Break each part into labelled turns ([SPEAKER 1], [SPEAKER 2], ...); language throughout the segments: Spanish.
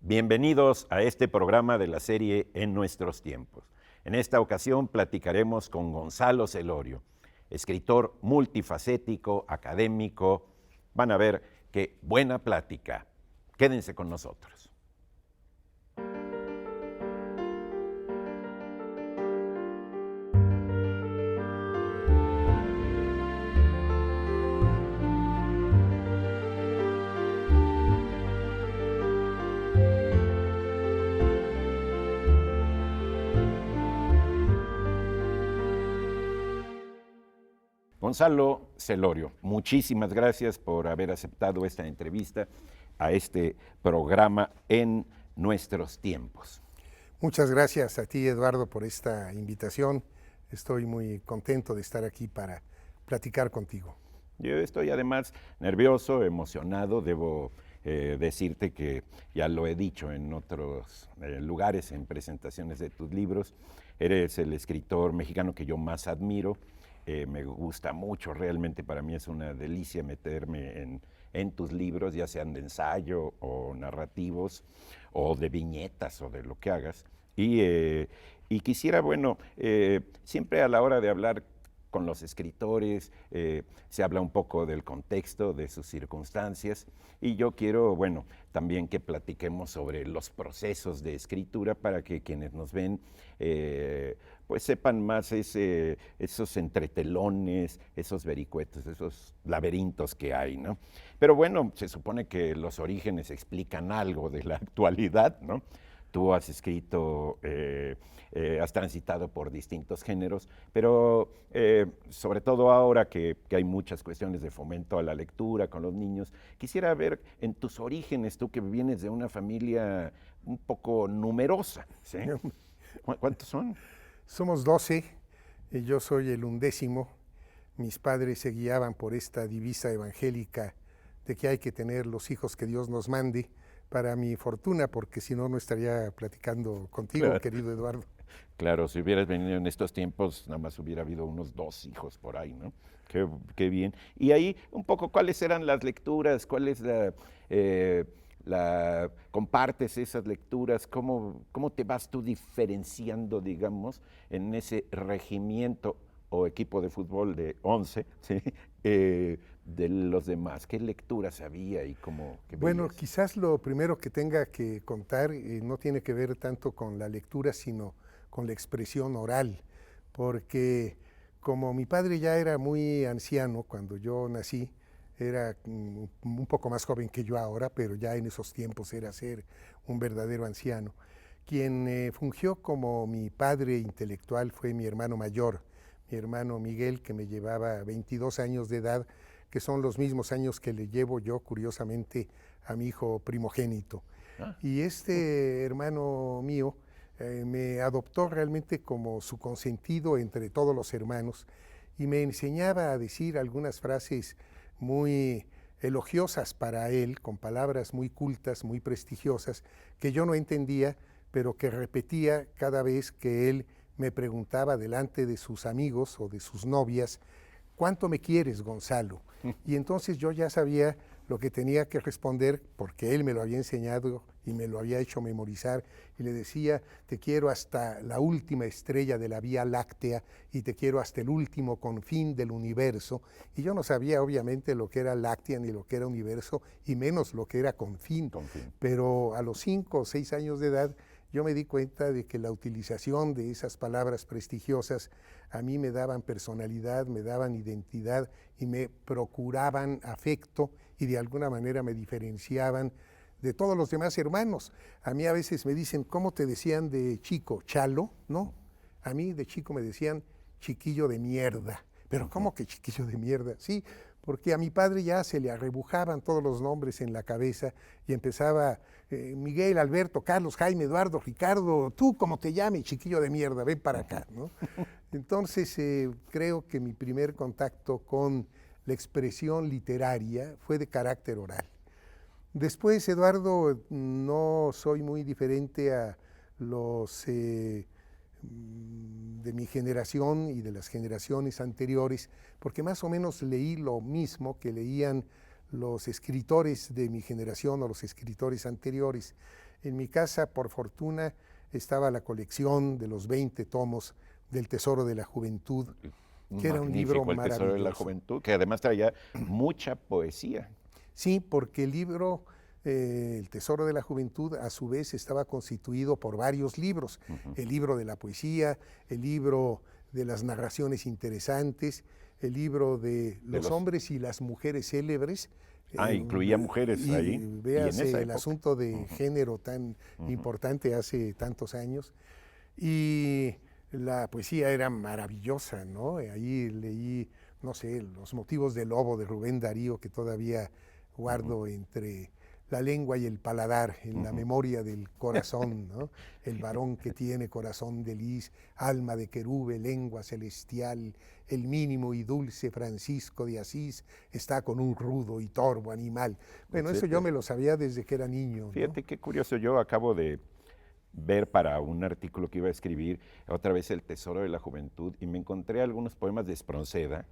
[SPEAKER 1] Bienvenidos a este programa de la serie En Nuestros Tiempos. En esta ocasión platicaremos con Gonzalo Celorio, escritor multifacético, académico. Van a ver qué buena plática. Quédense con nosotros. Gonzalo Celorio, muchísimas gracias por haber aceptado esta entrevista a este programa En Nuestros Tiempos.
[SPEAKER 2] Muchas gracias a ti, Eduardo, por esta invitación. Estoy muy contento de estar aquí para platicar contigo.
[SPEAKER 1] Yo estoy además nervioso, emocionado. Debo decirte que ya lo he dicho en otros lugares, en presentaciones de tus libros. Eres el escritor mexicano que yo más admiro. Me gusta mucho, realmente para mí es una delicia meterme en tus libros, ya sean de ensayo o narrativos o de viñetas o de lo que hagas. Y quisiera, siempre a la hora de hablar con los escritores, se habla un poco del contexto, de sus circunstancias, y yo quiero, también que platiquemos sobre los procesos de escritura para que quienes nos ven, pues sepan más esos entretelones, esos vericuetos, esos laberintos que hay, ¿no? Pero bueno, se supone que los orígenes explican algo de la actualidad, ¿no? Tú has escrito, has transitado por distintos géneros, pero sobre todo ahora que hay muchas cuestiones de fomento a la lectura con los niños, quisiera ver en tus orígenes, tú que vienes de una familia un poco numerosa, ¿sí? ¿Cuántos son?
[SPEAKER 2] Somos 12, y yo soy el 11º. Mis padres se guiaban por esta divisa evangélica de que hay que tener los hijos que Dios nos mande, para mi fortuna, porque si no, no estaría platicando contigo, claro, querido Eduardo.
[SPEAKER 1] Claro, si hubieras venido en estos tiempos, nada más hubiera habido unos 2 hijos por ahí, ¿no? Qué bien. Y ahí, un poco, ¿cuáles eran las lecturas? ¿Cuál es compartes esas lecturas? ¿Cómo te vas tú diferenciando, digamos, en ese regimiento o equipo de fútbol de 11, ¿sí? De los demás? ¿Qué lecturas había y cómo?
[SPEAKER 2] Bueno, quizás lo primero que tenga que contar no tiene que ver tanto con la lectura, sino con la expresión oral, porque como mi padre ya era muy anciano cuando yo nací, era un poco más joven que yo ahora, pero ya en esos tiempos era ser un verdadero anciano. Quien fungió como mi padre intelectual fue mi hermano mayor, mi hermano Miguel, que me llevaba 22 años de edad, que son los mismos años que le llevo yo, curiosamente, a mi hijo primogénito. Y este hermano mío me adoptó realmente como su consentido entre todos los hermanos y me enseñaba a decir algunas frases muy elogiosas para él, con palabras muy cultas, muy prestigiosas, que yo no entendía, pero que repetía cada vez que él me preguntaba delante de sus amigos o de sus novias: ¿cuánto me quieres, Gonzalo? Y entonces yo ya sabía lo que tenía que responder, porque él me lo había enseñado y me lo había hecho memorizar, y le decía: te quiero hasta la última estrella de la Vía Láctea y te quiero hasta el último confín del universo. Y yo no sabía obviamente lo que era láctea ni lo que era universo, y menos lo que era confín. Pero a los 5 o 6 años de edad yo me di cuenta de que la utilización de esas palabras prestigiosas a mí me daban personalidad, me daban identidad y me procuraban afecto, y de alguna manera me diferenciaban de todos los demás hermanos. A mí a veces me dicen: ¿cómo te decían de chico? ¿Chalo? ¿No? A mí de chico me decían chiquillo de mierda. ¿Pero cómo que chiquillo de mierda? Sí, porque a mi padre ya se le arrebujaban todos los nombres en la cabeza y empezaba Miguel, Alberto, Carlos, Jaime, Eduardo, Ricardo, tú como te llames, chiquillo de mierda, ven para acá, ¿no? Entonces creo que mi primer contacto con la expresión literaria fue de carácter oral. Después, Eduardo, no soy muy diferente a los de mi generación y de las generaciones anteriores, porque más o menos leí lo mismo que leían los escritores de mi generación o los escritores anteriores. En mi casa, por fortuna, estaba la colección de los 20 tomos del Tesoro de la Juventud, que era un libro
[SPEAKER 1] Magnífico, El Tesoro de la
[SPEAKER 2] maravilloso.
[SPEAKER 1] Juventud, que además traía mucha poesía.
[SPEAKER 2] Sí, porque el libro, El Tesoro de la Juventud, a su vez estaba constituido por varios libros. El libro de la poesía, el libro de las narraciones interesantes, el libro de los hombres y las mujeres célebres.
[SPEAKER 1] Incluía mujeres ahí.
[SPEAKER 2] Y
[SPEAKER 1] Y en
[SPEAKER 2] véase
[SPEAKER 1] esa
[SPEAKER 2] el
[SPEAKER 1] época.
[SPEAKER 2] asunto de género tan importante hace tantos años. Y la poesía era maravillosa, ¿no? Ahí leí, no sé, Los motivos del lobo de Rubén Darío, que todavía guardo entre la lengua y el paladar, en la memoria del corazón, ¿no? El varón que tiene corazón de lis, alma de querube, lengua celestial, el mínimo y dulce Francisco de Asís está con un rudo y torvo animal. Bueno, eso yo me lo sabía desde que era niño, ¿no?
[SPEAKER 1] Fíjate qué curioso, yo acabo de ver para un artículo que iba a escribir otra vez El Tesoro de la Juventud y me encontré algunos poemas de Espronceda,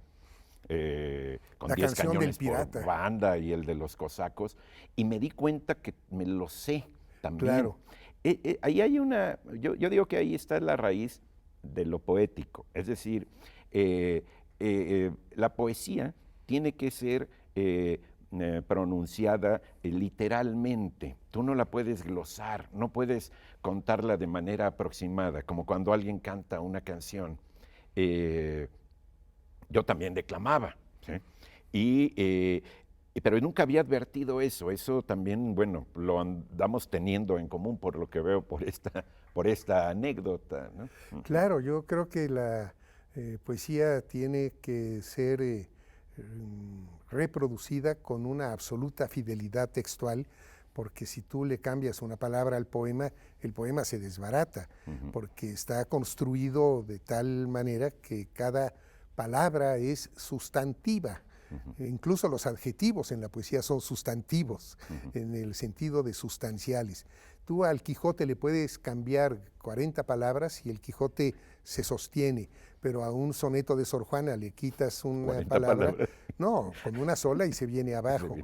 [SPEAKER 1] con
[SPEAKER 2] La
[SPEAKER 1] 10
[SPEAKER 2] canción del
[SPEAKER 1] cañones
[SPEAKER 2] pirata.
[SPEAKER 1] por banda y el de los cosacos, y me di cuenta que me lo sé también.
[SPEAKER 2] Claro.
[SPEAKER 1] Ahí hay yo digo que ahí está la raíz de lo poético, es decir, la poesía tiene que ser pronunciada literalmente. Tú no la puedes glosar, no puedes contarla de manera aproximada, como cuando alguien canta una canción. Yo también declamaba, ¿sí? Pero nunca había advertido eso también, bueno, lo andamos teniendo en común por lo que veo por esta anécdota, ¿no?
[SPEAKER 2] Claro, yo creo que la poesía tiene que ser reproducida con una absoluta fidelidad textual, porque si tú le cambias una palabra al poema, el poema se desbarata, porque está construido de tal manera que cada palabra es sustantiva. Incluso los adjetivos en la poesía son sustantivos, en el sentido de sustanciales. Tú al Quijote le puedes cambiar 40 palabras y el Quijote se sostiene, pero a un soneto de Sor Juana le quitas una palabra, no, con una sola y se viene abajo.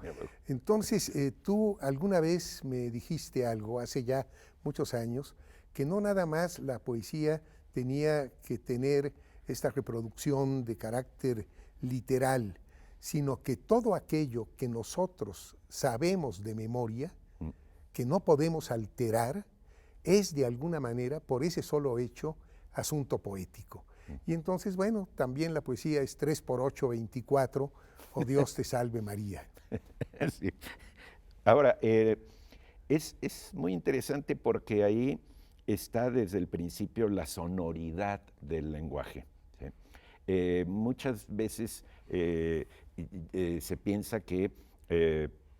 [SPEAKER 2] Entonces, tú alguna vez me dijiste algo, hace ya muchos años, que no nada más la poesía tenía que tener esta reproducción de carácter literal, sino que todo aquello que nosotros sabemos de memoria, que no podemos alterar, es de alguna manera, por ese solo hecho, asunto poético. Y entonces, bueno, también la poesía es 3 por 8, 24, o Dios te salve María.
[SPEAKER 1] Sí. Ahora, es muy interesante porque ahí está desde el principio la sonoridad del lenguaje, ¿sí? Muchas veces se piensa que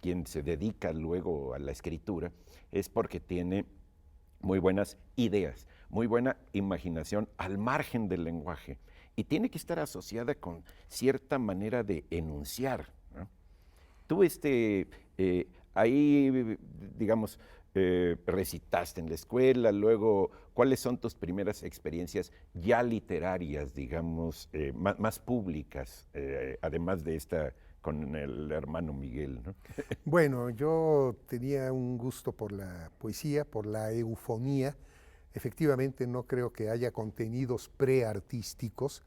[SPEAKER 1] quien se dedica luego a la escritura es porque tiene muy buenas ideas, muy buena imaginación al margen del lenguaje y tiene que estar asociada con cierta manera de enunciar, ¿no? Tú ahí, digamos, recitaste en la escuela, luego, ¿cuáles son tus primeras experiencias ya literarias, digamos, más públicas, además de esta con el hermano Miguel, ¿no?
[SPEAKER 2] Bueno, yo tenía un gusto por la poesía, por la eufonía. Efectivamente, no creo que haya contenidos preartísticos.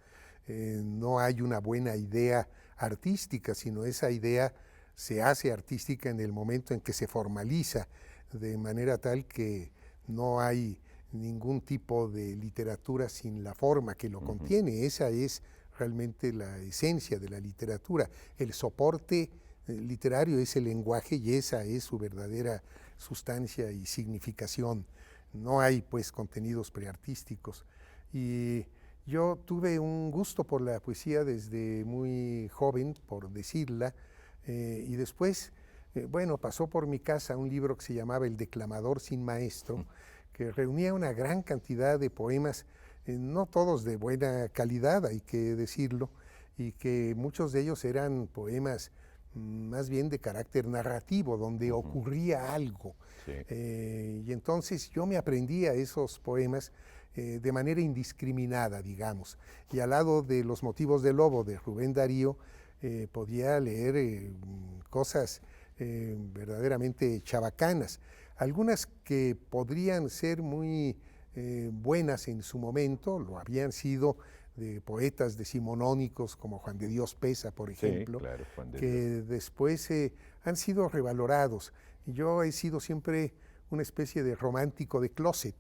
[SPEAKER 2] No hay una buena idea artística, sino esa idea se hace artística en el momento en que se formaliza, de manera tal que no hay ningún tipo de literatura sin la forma que lo contiene. Esa es realmente la esencia de la literatura. El soporte literario es el lenguaje y esa es su verdadera sustancia y significación. No hay pues contenidos preartísticos. Y yo tuve un gusto por la poesía desde muy joven, por decirla, y después, bueno, pasó por mi casa un libro que se llamaba El declamador sin maestro, que reunía una gran cantidad de poemas, no todos de buena calidad, hay que decirlo, y que muchos de ellos eran poemas más bien de carácter narrativo, donde ocurría algo.
[SPEAKER 1] Sí.
[SPEAKER 2] Y entonces yo me aprendía esos poemas de manera indiscriminada, digamos. Y al lado de Los motivos del lobo de Rubén Darío, podía leer cosas verdaderamente chabacanas. algunas que podrían ser muy buenas en su momento, lo habían sido de poetas decimonónicos como Juan de Dios Peza, por ejemplo,
[SPEAKER 1] Sí, claro, Juan de
[SPEAKER 2] que
[SPEAKER 1] Dios.
[SPEAKER 2] después han sido revalorados. Yo he sido siempre una especie de romántico de closet,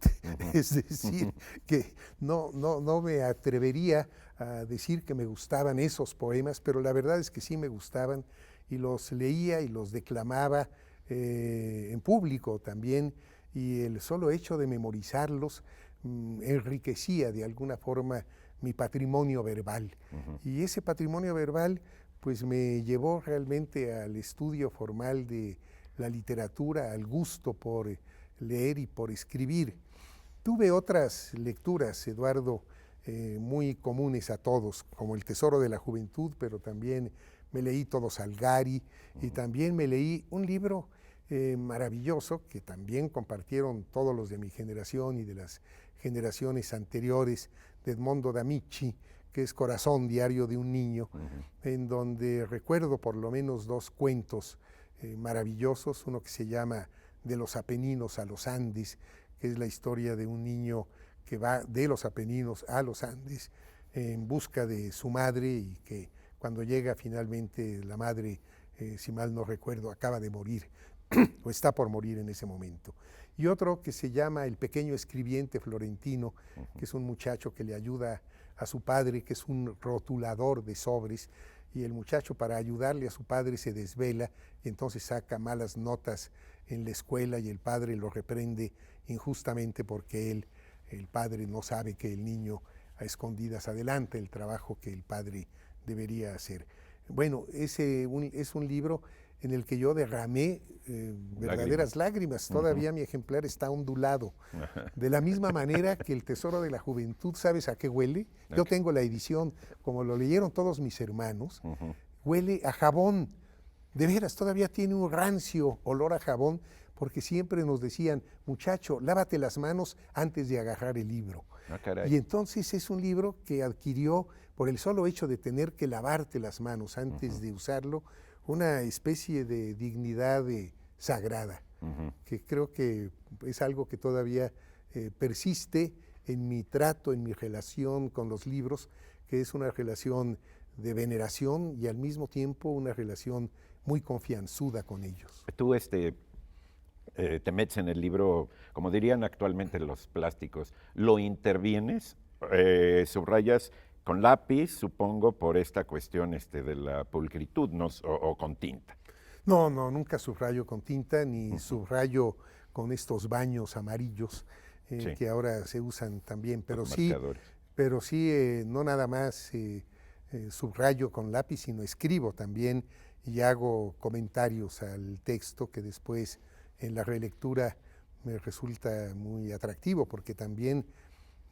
[SPEAKER 2] es decir, que no me atrevería a decir que me gustaban esos poemas, pero la verdad es que sí me gustaban y los leía y los declamaba en público también, y el solo hecho de memorizarlos enriquecía de alguna forma mi patrimonio verbal. Y ese patrimonio verbal pues me llevó realmente al estudio formal de la literatura, al gusto por leer y por escribir. Tuve otras lecturas, Eduardo, muy comunes a todos, como El Tesoro de la Juventud, pero también me leí todo Salgari y también me leí un libro maravilloso que también compartieron todos los de mi generación y de las generaciones anteriores, de Edmondo D'Amici, que es Corazón, diario de un niño, en donde recuerdo por lo menos dos cuentos maravillosos, uno que se llama De los Apeninos a los Andes, que es la historia de un niño que va de los Apeninos a los Andes en busca de su madre, y que cuando llega finalmente la madre, si mal no recuerdo, acaba de morir o está por morir en ese momento. Y otro que se llama El pequeño escribiente florentino, que es un muchacho que le ayuda a su padre, que es un rotulador de sobres, y el muchacho, para ayudarle a su padre, se desvela y entonces saca malas notas en la escuela, y el padre lo reprende injustamente porque el padre no sabe que el niño a escondidas adelanta el trabajo que el padre debería hacer. Bueno, es un libro en el que yo derramé verdaderas lágrimas. Todavía mi ejemplar está ondulado. De la misma manera que El Tesoro de la Juventud, ¿sabes a qué huele? Yo tengo la edición, como lo leyeron todos mis hermanos, huele a jabón. De veras, todavía tiene un rancio olor a jabón, porque siempre nos decían, muchacho, lávate las manos antes de agarrar el libro. Y entonces es un libro que adquirió, por el solo hecho de tener que lavarte las manos antes de usarlo, una especie de dignidad sagrada, que creo que es algo que todavía persiste en mi trato, en mi relación con los libros, que es una relación de veneración y al mismo tiempo una relación muy confianzuda con ellos.
[SPEAKER 1] Tú te metes en el libro, como dirían actualmente los plásticos, lo intervienes, subrayas con lápiz, supongo, por esta cuestión de la pulcritud, ¿no? o con tinta.
[SPEAKER 2] No, nunca subrayo con tinta, ni subrayo con estos baños amarillos que ahora se usan también, pero sí, no nada más subrayo con lápiz, sino escribo también y hago comentarios al texto que después en la relectura me resulta muy atractivo, porque también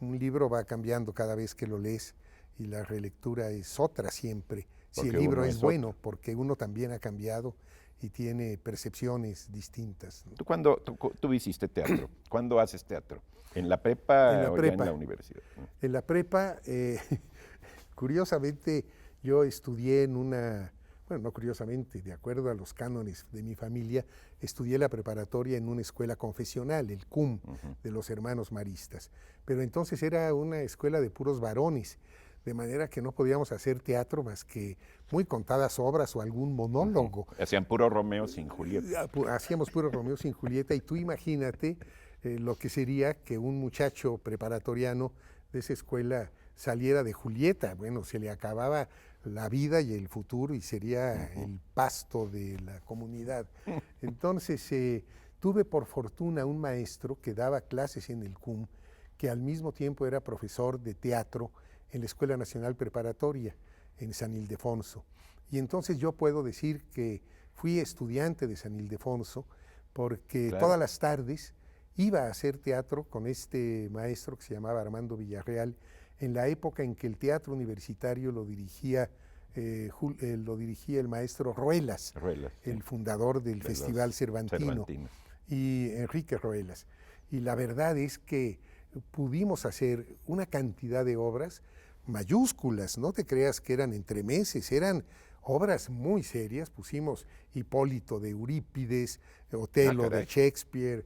[SPEAKER 2] un libro va cambiando cada vez que lo lees y la relectura es otra siempre. Si el libro es bueno, porque uno también ha cambiado y tiene percepciones distintas, ¿no?
[SPEAKER 1] Tú hiciste teatro. ¿Cuándo haces teatro? ¿En la prepa o ya en la universidad?
[SPEAKER 2] En la prepa, curiosamente, yo estudié en una, bueno, no curiosamente, de acuerdo a los cánones de mi familia, estudié la preparatoria en una escuela confesional, el CUM, de los hermanos maristas. Pero entonces era una escuela de puros varones, de manera que no podíamos hacer teatro más que muy contadas obras o algún monólogo.
[SPEAKER 1] Hacían puro Romeo sin Julieta.
[SPEAKER 2] Hacíamos puro Romeo sin Julieta, y tú imagínate lo que sería que un muchacho preparatoriano de esa escuela saliera de Julieta. Bueno, se le acababa la vida y el futuro y sería el pasto de la comunidad. Entonces tuve por fortuna un maestro que daba clases en el CUM, que al mismo tiempo era profesor de teatro en la Escuela Nacional Preparatoria en San Ildefonso. Y entonces yo puedo decir que fui estudiante de San Ildefonso, porque todas las tardes iba a hacer teatro con este maestro que se llamaba Armando Villarreal, en la época en que el teatro universitario lo dirigía el maestro Ruelas, el fundador del Festival Cervantino, y Enrique Ruelas. Y la verdad es que pudimos hacer una cantidad de obras mayúsculas, no te creas que eran entremeses, eran obras muy serias. Pusimos Hipólito de Eurípides, Otelo de
[SPEAKER 1] caray.
[SPEAKER 2] Shakespeare,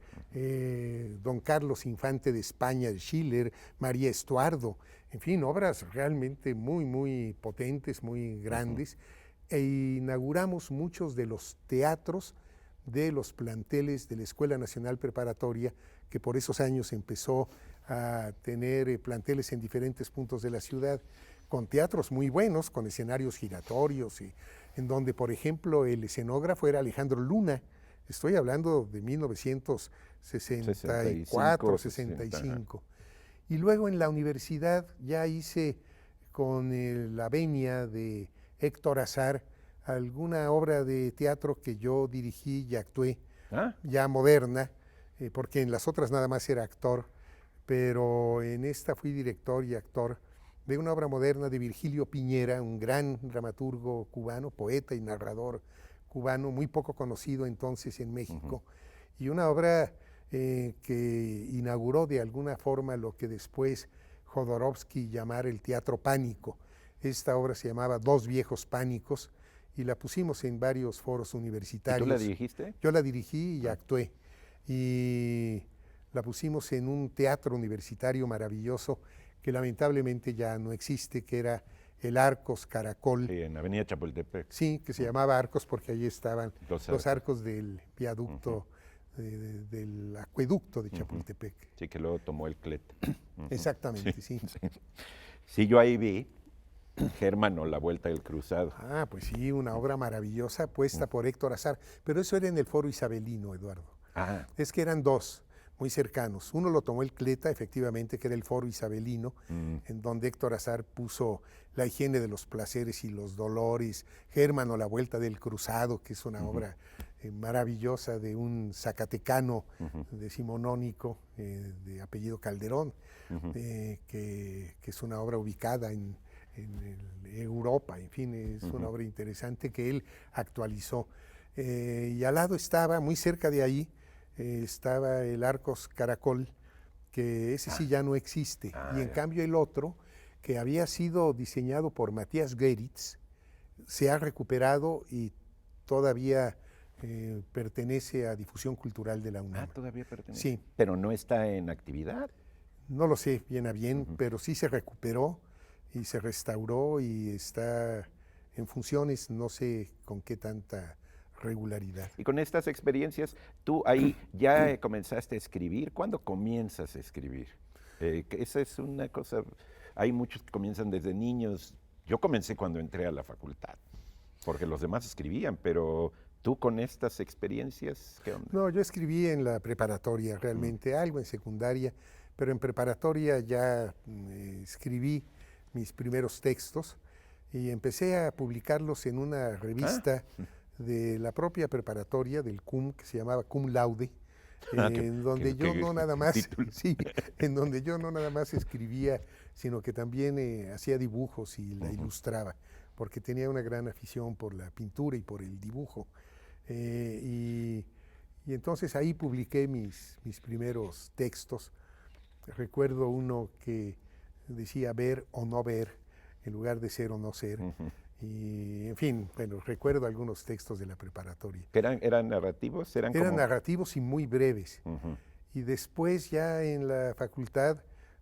[SPEAKER 2] Don Carlos Infante de España de Schiller, María Estuardo, en fin, obras realmente muy, muy potentes, muy grandes. E inauguramos muchos de los teatros de los planteles de la Escuela Nacional Preparatoria, que por esos años empezó a tener planteles en diferentes puntos de la ciudad, con teatros muy buenos, con escenarios giratorios, y en donde, por ejemplo, el escenógrafo era Alejandro Luna. Estoy hablando de 1964, 65. Y luego en la universidad ya hice con la venia de Héctor Azar alguna obra de teatro que yo dirigí y actué, ya moderna, porque en las otras nada más era actor, pero en esta fui director y actor de una obra moderna de Virgilio Piñera, un gran dramaturgo cubano, poeta y narrador cubano, muy poco conocido entonces en México, y una obra que inauguró de alguna forma lo que después Jodorowsky llamara el teatro pánico. Esta obra se llamaba Dos viejos pánicos y la pusimos en varios foros universitarios.
[SPEAKER 1] ¿Y tú la dirigiste?
[SPEAKER 2] Yo la dirigí y actué. Y la pusimos en un teatro universitario maravilloso que lamentablemente ya no existe, que era el Arcos Caracol.
[SPEAKER 1] Sí, en Avenida Chapultepec.
[SPEAKER 2] Sí, que se llamaba Arcos porque allí estaban los arcos del viaducto, del acueducto de Chapultepec.
[SPEAKER 1] Sí, que luego tomó el CLET.
[SPEAKER 2] Exactamente, sí.
[SPEAKER 1] Sí, yo ahí vi Germán o La Vuelta del Cruzado.
[SPEAKER 2] Ah, pues sí, una obra maravillosa puesta por Héctor Azar. Pero eso era en el Foro Isabelino, Eduardo. Es que eran dos muy cercanos. Uno lo tomó el Cleta, efectivamente, que era el Foro Isabelino, en donde Héctor Azar puso La higiene de los placeres y los dolores, Germán o La Vuelta del Cruzado, que es una obra maravillosa de un zacatecano decimonónico de apellido Calderón, que es una obra ubicada en Europa, en fin, es una obra interesante que él actualizó. Y al lado estaba, muy cerca de ahí, estaba el Arcos Caracol, que ese sí ya no existe. Y en cambio el otro, que había sido diseñado por Matías Geritz, se ha recuperado y todavía pertenece a Difusión Cultural de la UNAM.
[SPEAKER 1] ¿Todavía pertenece?
[SPEAKER 2] Sí.
[SPEAKER 1] ¿Pero no está en actividad?
[SPEAKER 2] No lo sé bien a bien, pero sí se recuperó y se restauró y está en funciones, no sé con qué tanta regularidad.
[SPEAKER 1] Y con estas experiencias, tú ahí ya comenzaste a escribir. ¿Cuándo comienzas a escribir? Esa es una cosa, hay muchos que comienzan desde niños. Yo comencé cuando entré a la facultad, porque los demás escribían, pero tú con estas experiencias, ¿qué onda?
[SPEAKER 2] No, yo escribí en la preparatoria realmente, algo en secundaria, pero en preparatoria ya escribí mis primeros textos y empecé a publicarlos en una revista de la propia preparatoria del CUM, que se llamaba Cum Laude, en donde yo no nada más, sí, en donde yo no nada más escribía, sino que también hacía dibujos y la ilustraba, porque tenía una gran afición por la pintura y por el dibujo. Y entonces ahí publiqué mis primeros textos. Recuerdo uno que decía ver o no ver, en lugar de ser o no ser. Y, en fin, bueno, recuerdo algunos textos de la preparatoria.
[SPEAKER 1] ¿Eran narrativos?
[SPEAKER 2] Eran narrativos y muy breves. Y después ya en la facultad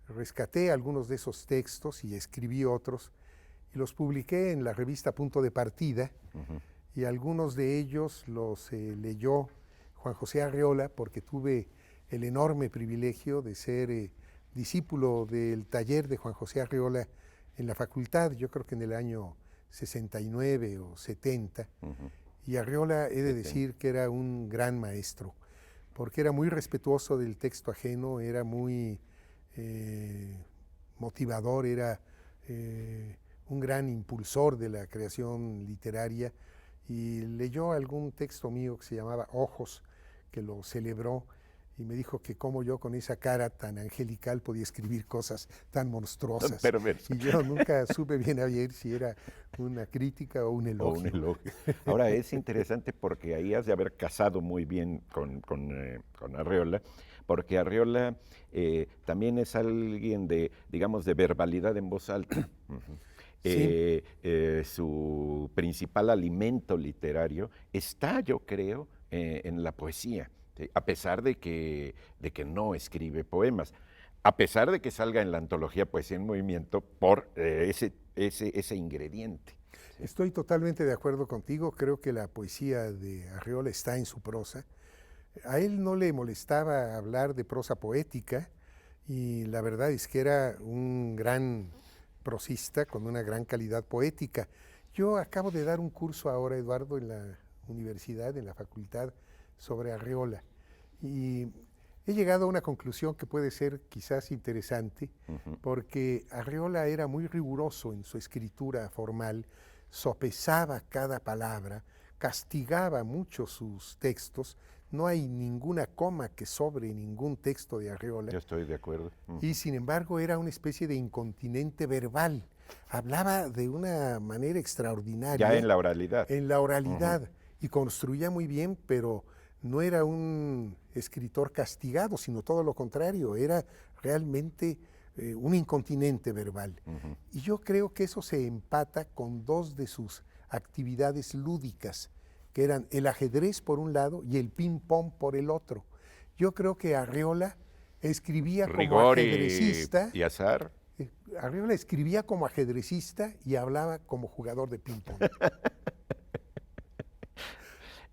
[SPEAKER 2] rescaté algunos de esos textos y escribí otros y los publiqué en la revista Punto de Partida y algunos de ellos los leyó Juan José Arreola porque tuve el enorme privilegio de ser discípulo del taller de Juan José Arreola en la facultad, yo creo que en el año 69 o 70, y Arreola he de decir que era un gran maestro, porque era muy respetuoso del texto ajeno, era muy motivador, era un gran impulsor de la creación literaria, y leyó algún texto mío que se llamaba Ojos, que lo celebró, y me dijo que como yo con esa cara tan angelical podía escribir cosas tan monstruosas. Y yo nunca supe bien a ver si era una crítica o un elogio.
[SPEAKER 1] O un elogio. Ahora es interesante porque ahí has de haber casado muy bien con Arreola, porque Arreola también es alguien de, digamos, de verbalidad en voz alta.
[SPEAKER 2] Sí.
[SPEAKER 1] su principal alimento literario está, yo creo, en la poesía, ¿sí? A pesar de que no escribe poemas, a pesar de que salga en la antología Poesía en Movimiento por ese ingrediente. ¿Sí?
[SPEAKER 2] Estoy totalmente de acuerdo contigo, creo que la poesía de Arreola está en su prosa. A él no le molestaba hablar de prosa poética y la verdad es que era un gran prosista con una gran calidad poética. Yo acabo de dar un curso ahora, Eduardo, en la universidad, en la facultad, sobre Arreola y he llegado a una conclusión que puede ser quizás interesante, porque Arreola era muy riguroso en su escritura formal, sopesaba cada palabra, castigaba mucho sus textos, no hay ninguna coma que sobre ningún texto de Arreola.
[SPEAKER 1] Yo estoy de acuerdo.
[SPEAKER 2] Y sin embargo era una especie de incontinente verbal. Hablaba de una manera extraordinaria.
[SPEAKER 1] Ya en la oralidad.
[SPEAKER 2] En la oralidad. Y construía muy bien, pero no era un escritor castigado, sino todo lo contrario. Era realmente un incontinente verbal. Y yo creo que eso se empata con dos de sus actividades lúdicas, que eran el ajedrez por un lado y el ping-pong por el otro. Yo creo que Arreola escribía como ajedrecista.
[SPEAKER 1] Y azar.
[SPEAKER 2] Arreola escribía como ajedrecista y hablaba como jugador de ping-pong.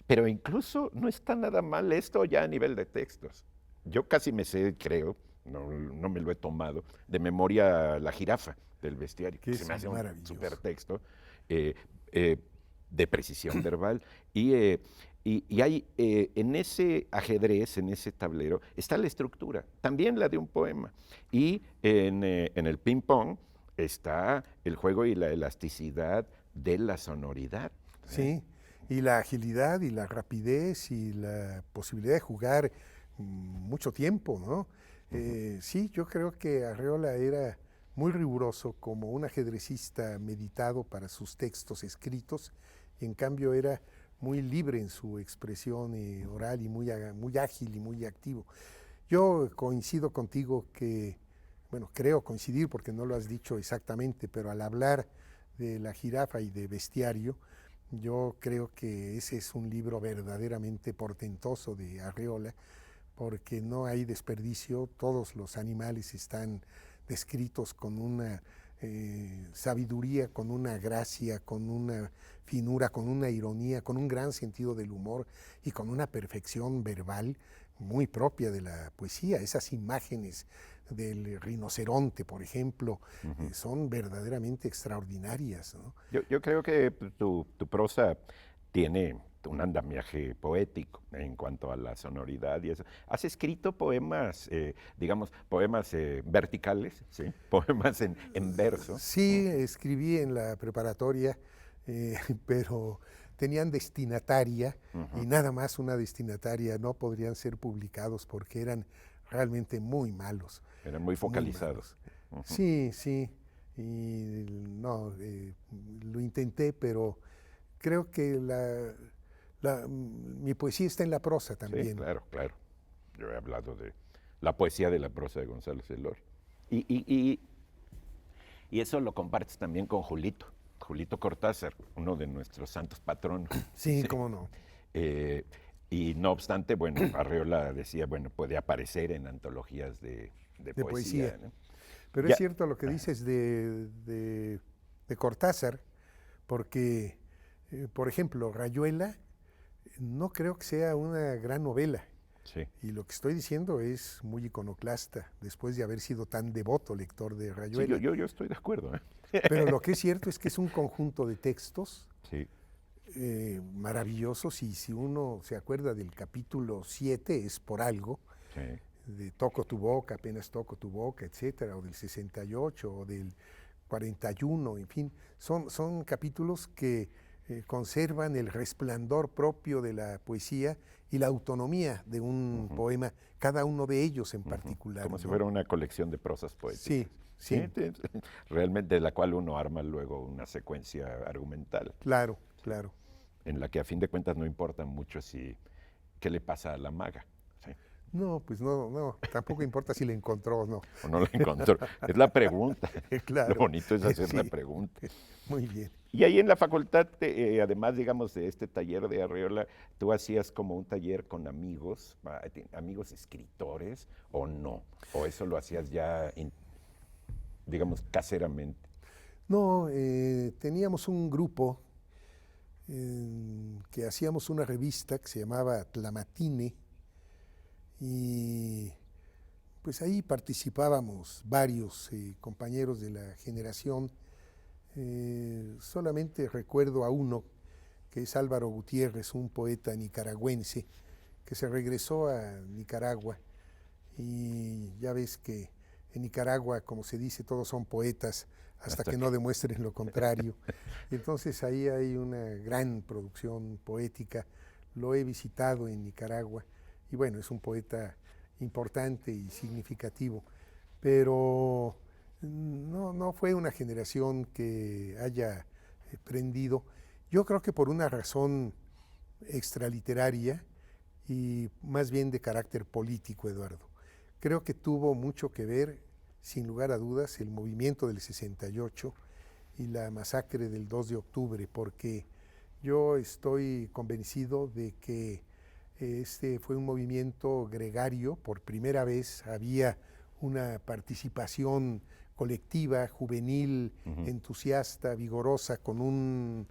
[SPEAKER 1] Pero incluso no está nada mal esto ya a nivel de textos. Yo casi me sé, creo, no me lo he tomado, de memoria La jirafa del bestiario.
[SPEAKER 2] Que
[SPEAKER 1] se me hace un super texto de precisión verbal. Y hay en ese ajedrez, en ese tablero, está la estructura, también la de un poema. Y en el ping-pong está el juego y la elasticidad de la sonoridad.
[SPEAKER 2] Sí, y la agilidad y la rapidez y la posibilidad de jugar mucho tiempo, ¿no? Sí, yo creo que Arreola era muy riguroso como un ajedrecista meditado para sus textos escritos y en cambio era muy libre en su expresión oral y muy ágil y muy activo. Yo coincido contigo que, bueno, creo coincidir porque no lo has dicho exactamente, pero al hablar de La jirafa y de Bestiario, yo creo que ese es un libro verdaderamente portentoso de Arreola, porque no hay desperdicio, todos los animales están descritos con una sabiduría, con una gracia, con una finura, con una ironía, con un gran sentido del humor y con una perfección verbal muy propia de la poesía. Esas imágenes del rinoceronte, por ejemplo, son verdaderamente extraordinarias, ¿no?
[SPEAKER 1] Yo creo que tu prosa tiene un andamiaje poético en cuanto a la sonoridad y eso. ¿Has escrito poemas, digamos, poemas verticales, ¿sí? Poemas en verso?
[SPEAKER 2] Sí, escribí en la preparatoria, pero tenían destinataria y nada más una destinataria, no podrían ser publicados porque eran realmente muy malos.
[SPEAKER 1] Eran muy focalizados.
[SPEAKER 2] Sí, sí, y no, lo intenté, pero creo que mi poesía está en la prosa también.
[SPEAKER 1] Sí, claro, claro. Yo he hablado de la poesía de la prosa de Gonzalo Celor. Y eso lo compartes también con Julito Cortázar, uno de nuestros santos patronos.
[SPEAKER 2] Sí, sí. Cómo no.
[SPEAKER 1] Y no obstante, bueno, Arreola decía, bueno, puede aparecer en antologías de poesía. ¿No?
[SPEAKER 2] Pero es cierto lo que dices de Cortázar, porque, por ejemplo, Rayuela no creo que sea una gran novela.
[SPEAKER 1] Sí.
[SPEAKER 2] Y lo que estoy diciendo es muy iconoclasta, después de haber sido tan devoto lector de Rayuela.
[SPEAKER 1] Sí, yo estoy de acuerdo.
[SPEAKER 2] Pero lo que es cierto es que es un conjunto de textos
[SPEAKER 1] sí.
[SPEAKER 2] Maravillosos, y si uno se acuerda del capítulo 7 es por algo,
[SPEAKER 1] Sí.
[SPEAKER 2] de Toco tu boca, apenas toco tu boca, etcétera, o del 68 o del 41, en fin, son capítulos que conservan el resplandor propio de la poesía y la autonomía de un poema, cada uno de ellos en particular.
[SPEAKER 1] Como
[SPEAKER 2] ¿no?
[SPEAKER 1] si fuera una colección de prosas poéticas.
[SPEAKER 2] Sí, sí.
[SPEAKER 1] Realmente de la cual uno arma luego una secuencia argumental.
[SPEAKER 2] Claro, claro.
[SPEAKER 1] En la que a fin de cuentas no importa mucho qué le pasa a la maga. ¿Sí?
[SPEAKER 2] No, pues no, tampoco importa si le encontró o no.
[SPEAKER 1] ¿O no la encontró? Es la pregunta.
[SPEAKER 2] Claro.
[SPEAKER 1] Lo bonito es hacer la
[SPEAKER 2] Sí.
[SPEAKER 1] pregunta.
[SPEAKER 2] Muy bien.
[SPEAKER 1] Y ahí en la facultad, además, digamos, de este taller de Arreola, ¿tú hacías como un taller con amigos, amigos escritores, o no? ¿O eso lo hacías ya, digamos, caseramente?
[SPEAKER 2] No, teníamos un grupo que hacíamos una revista que se llamaba Tlamatine y pues ahí participábamos varios compañeros de la generación. Solamente recuerdo a uno, que es Álvaro Gutiérrez, un poeta nicaragüense, que se regresó a Nicaragua y ya ves que en Nicaragua, como se dice, todos son poetas hasta que no demuestren lo contrario. Y entonces ahí hay una gran producción poética, lo he visitado en Nicaragua y bueno, es un poeta importante y significativo, pero no fue una generación que haya prendido. Yo creo que por una razón extraliteraria y más bien de carácter político, Eduardo. Creo que tuvo mucho que ver, sin lugar a dudas, el movimiento del 68 y la masacre del 2 de octubre, porque yo estoy convencido de que este fue un movimiento gregario. Por primera vez había una participación colectiva, juvenil, entusiasta, vigorosa, con un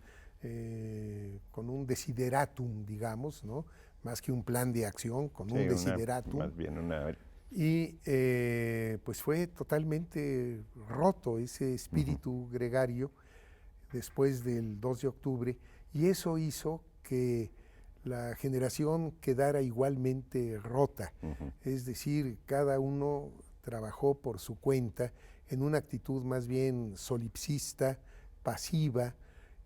[SPEAKER 2] desideratum, digamos, ¿no? Más que un plan de acción, con un desideratum.
[SPEAKER 1] Más bien una...
[SPEAKER 2] Y pues fue totalmente roto ese espíritu gregario después del 2 de octubre, y eso hizo que la generación quedara igualmente rota. Es decir, cada uno trabajó por su cuenta en una actitud más bien solipsista, pasiva,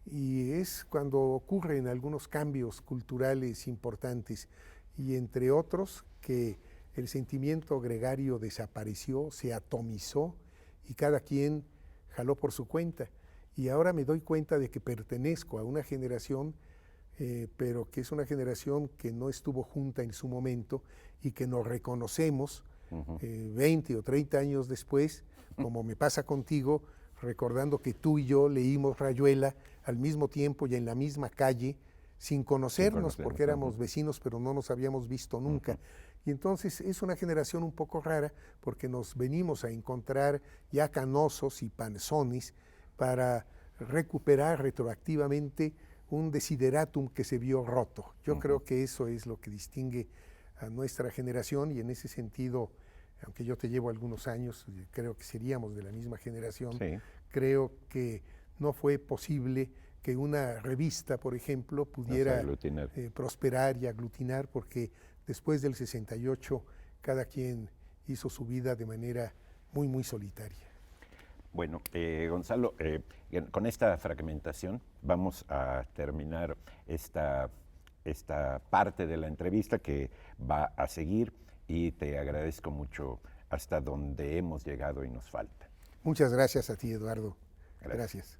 [SPEAKER 2] y es cuando ocurren algunos cambios culturales importantes, y entre otros que el sentimiento gregario desapareció, se atomizó y cada quien jaló por su cuenta. Y ahora me doy cuenta de que pertenezco a una generación, pero que es una generación que no estuvo junta en su momento y que nos reconocemos 20 o 30 años después, como me pasa contigo, recordando que tú y yo leímos Rayuela al mismo tiempo y en la misma calle, sin conocernos, porque éramos vecinos, pero no nos habíamos visto nunca. Y entonces es una generación un poco rara, porque nos venimos a encontrar ya canosos y panzones para recuperar retroactivamente un desideratum que se vio roto. Yo creo que eso es lo que distingue a nuestra generación, y en ese sentido, aunque yo te llevo algunos años, creo que seríamos de la misma generación, creo que no fue posible que una revista, por ejemplo, pudiera prosperar y aglutinar, porque después del 68 cada quien hizo su vida de manera muy, muy solitaria.
[SPEAKER 1] Bueno, Gonzalo, con esta fragmentación vamos a terminar esta parte de la entrevista que va a seguir, y te agradezco mucho hasta donde hemos llegado y nos falta.
[SPEAKER 2] Muchas gracias a ti, Eduardo. Gracias.